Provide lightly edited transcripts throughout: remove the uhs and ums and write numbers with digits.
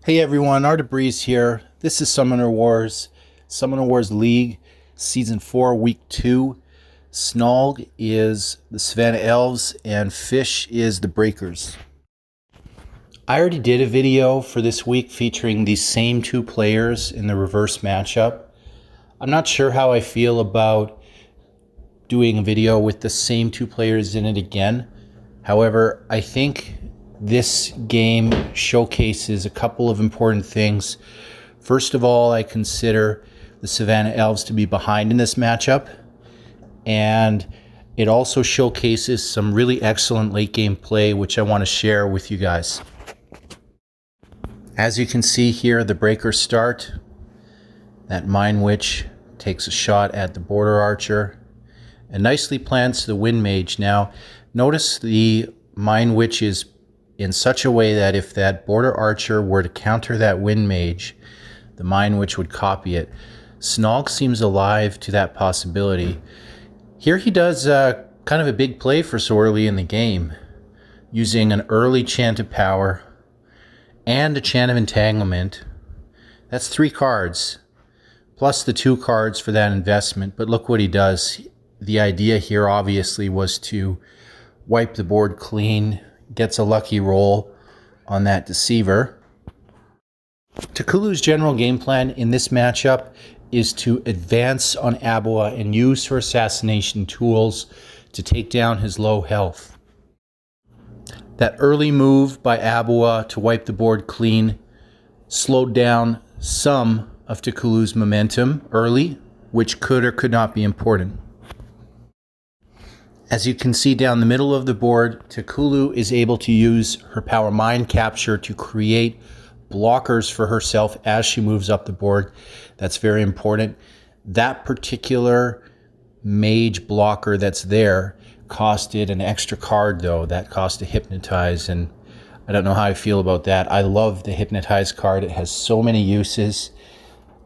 Hey everyone, Artebreeze here. This is Summoner Wars League, Season 4, Week 2. Snalg is the Savannah Elves and Physch is the Breakers. I already did a video for this week featuring these same two players in the reverse matchup. I'm not sure how I feel about doing a video with the same two players in it again. However, I think this game showcases a couple of important things. First of all, I consider the Savannah Elves to be behind in this matchup, and it also showcases some really excellent late game play, which I want to share with you guys. As you can see here, the Breakers start. That Mind Witch takes a shot at the Border Archer and nicely plants the Wind Mage. Now, notice the Mind Witch is in such a way that if that Border Archer were to counter that Wind Mage, the Mind Witch would copy it. Snalg seems alive to that possibility. Here he does kind of a big play for so early in the game, using an early Chant of Power and a Chant of Entanglement. That's 3 cards, plus the 2 cards for that investment. But look what he does. The idea here obviously was to wipe the board clean, gets a lucky roll on that Deceiver. Tacullu's general game plan in this matchup is to advance on Abua and use her assassination tools to take down his low health. That early move by Abua to wipe the board clean slowed down some of Tacullu's momentum early, which could or could not be important. As you can see down the middle of the board, Tacullu is able to use her power mind capture to create blockers for herself as she moves up the board. That's very important. That particular mage blocker that's there costed an extra card, though. That cost a Hypnotize, and I don't know how I feel about that. I love the Hypnotize card. It has so many uses.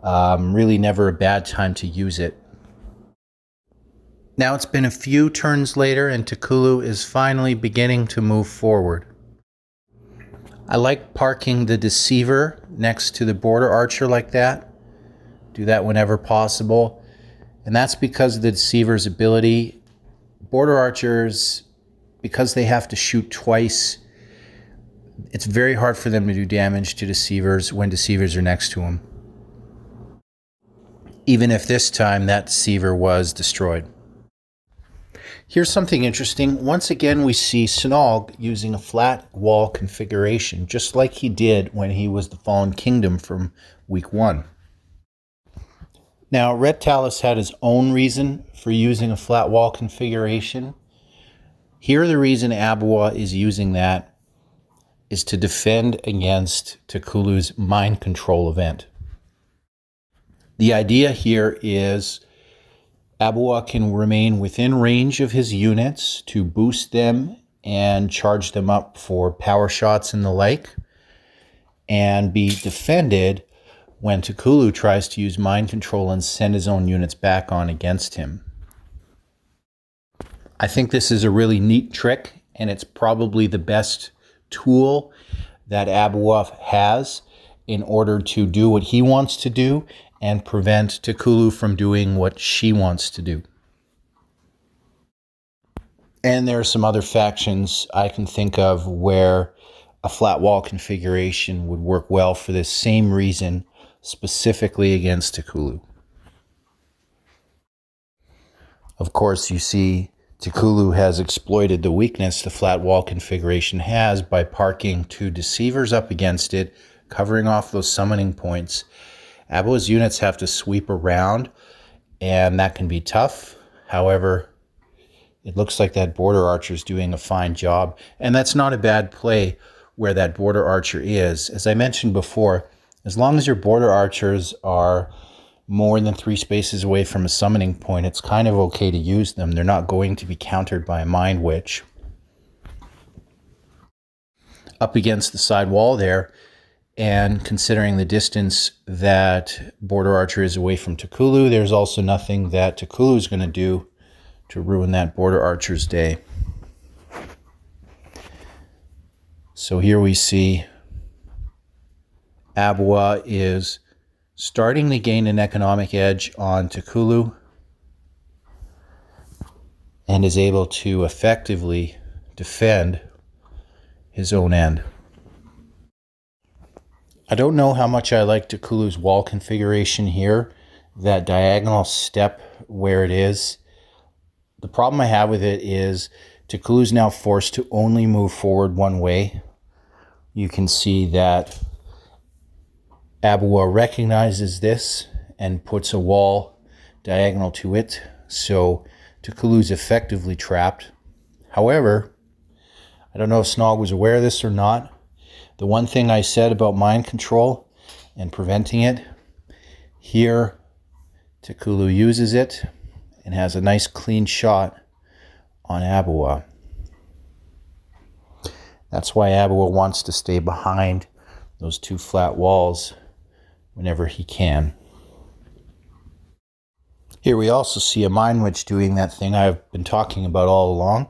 Really never a bad time to use it. Now it's been a few turns later and Tacullu is finally beginning to move forward. I like parking the Deceiver next to the Border Archer like that. Do that whenever possible. And that's because of the Deceiver's ability. Border Archers, because they have to shoot twice, it's very hard for them to do damage to Deceivers when Deceivers are next to them. Even if this time that Deceiver was destroyed. Here's something interesting. Once again, we see Snalg using a flat wall configuration, just like he did when he was the Fallen Kingdom from Week 1. Now, Red Talus had his own reason for using a flat wall configuration. Here, the reason Abua is using that is to defend against Tacullu's mind control event. The idea here is Abua can remain within range of his units to boost them and charge them up for power shots and the like, and be defended when Tacullu tries to use mind control and send his own units back on against him. I think this is a really neat trick, and it's probably the best tool that Abua has in order to do what he wants to do and prevent Tacullu from doing what she wants to do. And there are some other factions I can think of where a flat wall configuration would work well for this same reason, specifically against Tacullu. Of course, you see Tacullu has exploited the weakness the flat wall configuration has by parking 2 Deceivers up against it, covering off those summoning points. Abua's units have to sweep around, and that can be tough. However, it looks like that Border Archer is doing a fine job, and that's not a bad play where that Border Archer is. As I mentioned before, as long as your Border Archers are more than 3 spaces away from a summoning point, it's kind of okay to use them. They're not going to be countered by a Mind Witch. Up against the side wall there, and considering the distance that Border Archer is away from Tacullu, there's also nothing that Tacullu is going to do to ruin that Border Archer's day. So here we see Abwa is starting to gain an economic edge on Tacullu and is able to effectively defend his own end. I don't know how much I like Tacullu's wall configuration here, that diagonal step where it is. The problem I have with it is Tacullu's now forced to only move forward one way. You can see that Abwa recognizes this and puts a wall diagonal to it, so Tacullu's effectively trapped. However, I don't know if Snalg was aware of this or not. The one thing I said about mind control and preventing it, here Tacullu uses it and has a nice clean shot on Abwa. That's why Abwa wants to stay behind those two flat walls whenever he can. Here we also see a Mind Witch doing that thing I've been talking about all along,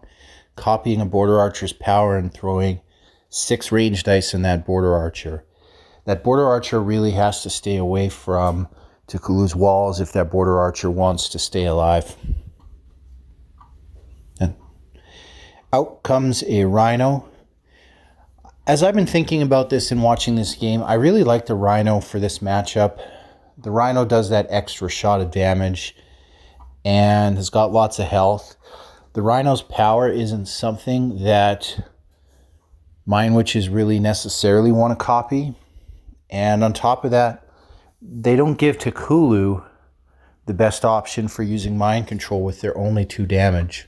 copying a border archer's power and throwing 6 range dice in that border archer. That border archer really has to stay away from Tacullu's walls if that border archer wants to stay alive. And out comes a Rhino. As I've been thinking about this and watching this game, I really like the Rhino for this matchup. The Rhino does that extra shot of damage and has got lots of health. The Rhino's power isn't something that Mind Witches really necessarily want to copy. And on top of that, they don't give Tacullu the best option for using mind control with their only 2 damage.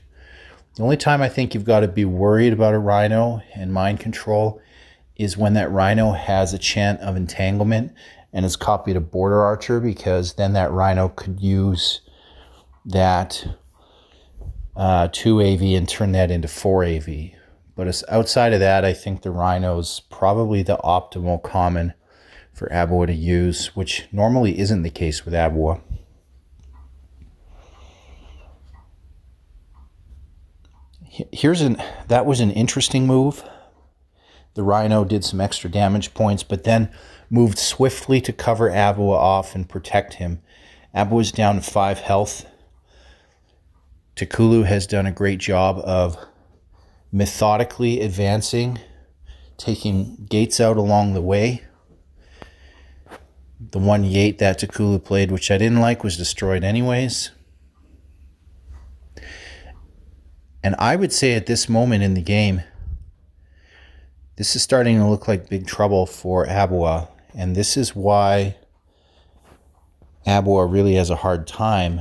The only time I think you've got to be worried about a Rhino and mind control is when that Rhino has a chant of entanglement and has copied a border archer, because then that Rhino could use that 2 AV and turn that into 4 AV. But as outside of that, I think the Rhino's probably the optimal common for Abwa to use, which normally isn't the case with Abwa. That was an interesting move. The Rhino did some extra damage points, but then moved swiftly to cover Abwa off and protect him. Abwa was down to 5 health. Tacullu has done a great job of methodically advancing, taking gates out along the way. The one gate that Tacullu played, which I didn't like, was destroyed anyways. And I would say at this moment in the game, this is starting to look like big trouble for Abwa. And this is why Abwa really has a hard time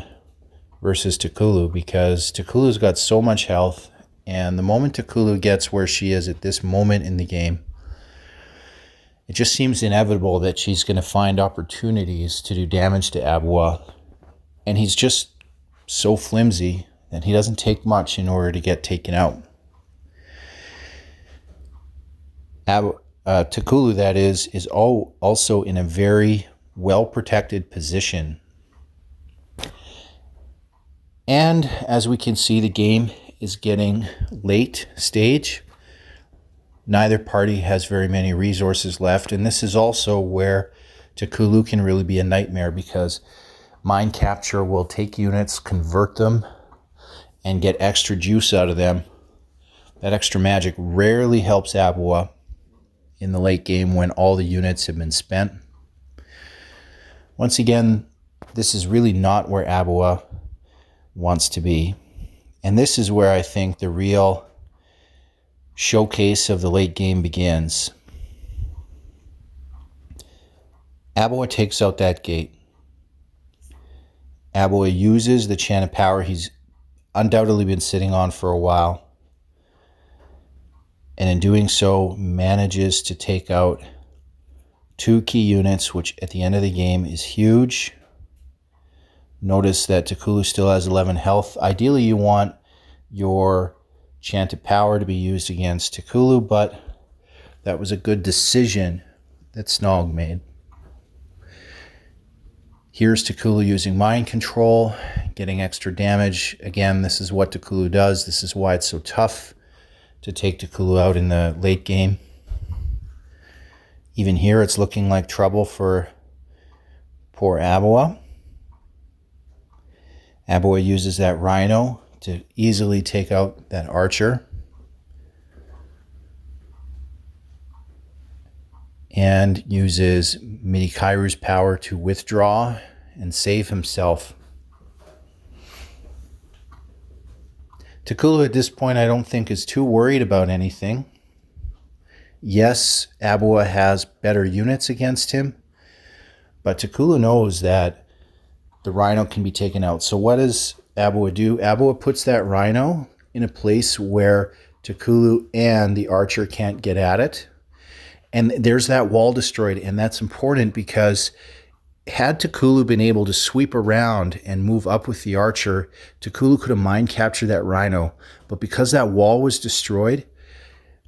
versus Tacullu, because Tacullu's got so much health, and the moment Tacullu gets where she is at this moment in the game, it just seems inevitable that she's going to find opportunities to do damage to Abwa. And he's just so flimsy that he doesn't take much in order to get taken out. Tacullu, that is also in a very well-protected position. And as we can see, the game is getting late stage. Neither party has very many resources left, and this is also where Tacullu can really be a nightmare, because mind capture will take units, convert them, and get extra juice out of them. That extra magic rarely helps Abwa in the late game when all the units have been spent. Once again, this is really not where Abwa wants to be. And this is where I think the real showcase of the late game begins. Abwa takes out that gate. Abwa uses the chant of power he's undoubtedly been sitting on for a while, and in doing so manages to take out 2 key units, which at the end of the game is huge. Notice that Tacullu still has 11 health. Ideally, you want your chanted power to be used against Tacullu, but that was a good decision that Snalg made. Here's Tacullu using mind control, getting extra damage. Again, this is what Tacullu does. This is why it's so tough to take Tacullu out in the late game. Even here, it's looking like trouble for poor Abawa. Abawa uses that rhino to easily take out that archer. And uses Midikairu's power to withdraw and save himself. Tacullu at this point I don't think is too worried about anything. Yes, Abawa has better units against him, but Tacullu knows that the rhino can be taken out. So what does Abawa do? Abawa puts that rhino in a place where Tacullu and the archer can't get at it. And there's that wall destroyed, and that's important because had Tacullu been able to sweep around and move up with the archer, Tacullu could have mind captured that rhino. But because that wall was destroyed,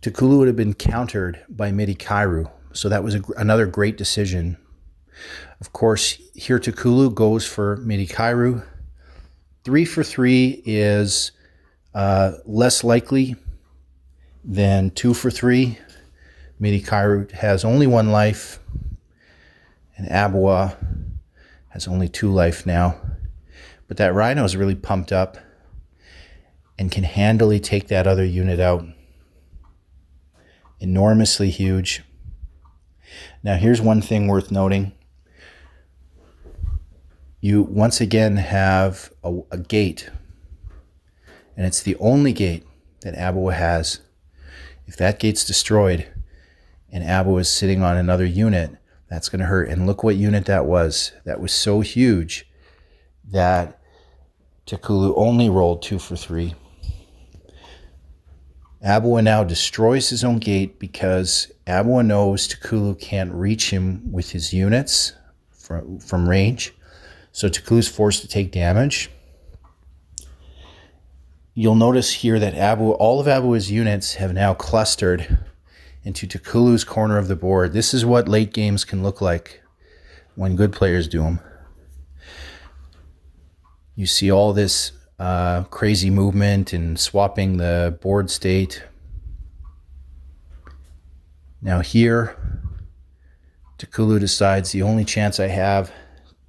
Tacullu would have been countered by Midikairu. So that was another great decision. Of course, here Tacullu goes for Midikairu. 3 for 3 is less likely than 2 for 3. Midikairu has only 1 life, and Abawa has only 2 life now. But that rhino is really pumped up and can handily take that other unit out. Enormously huge. Now here's one thing worth noting. You once again have a gate, and it's the only gate that Abawa has. If that gate's destroyed, and Abawa is sitting on another unit, that's going to hurt. And look what unit that was. That was so huge that Tacullu only rolled 2 for 3. Abawa now destroys his own gate because Abawa knows Tacullu can't reach him with his units from range. So Tacullu's forced to take damage. You'll notice here that all of Abawa's units have now clustered into Tacullu's corner of the board. This is what late games can look like when good players do them. You see all this crazy movement and swapping the board state. Now here, Tacullu decides the only chance I have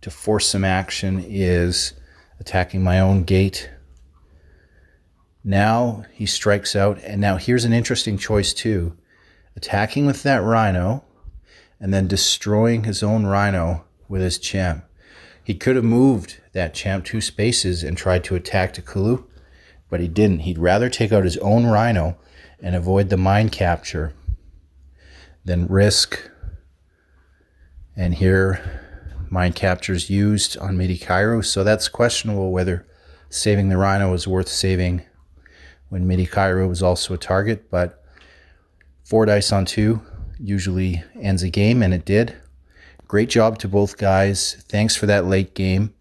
to force some action is attacking my own gate. Now he strikes out, and now here's an interesting choice too. Attacking with that rhino and then destroying his own rhino with his champ. He could have moved that champ 2 spaces and tried to attack Tacullu, but he didn't. He'd rather take out his own rhino and avoid the mind capture than risk. And here, mind capture is used on Midikairu, so that's questionable whether saving the rhino was worth saving when Midikairu was also a target, but 4 dice on 2 usually ends a game, and it did. Great job to both guys. Thanks for that late game.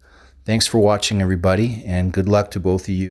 Thanks for watching, everybody, and good luck to both of you.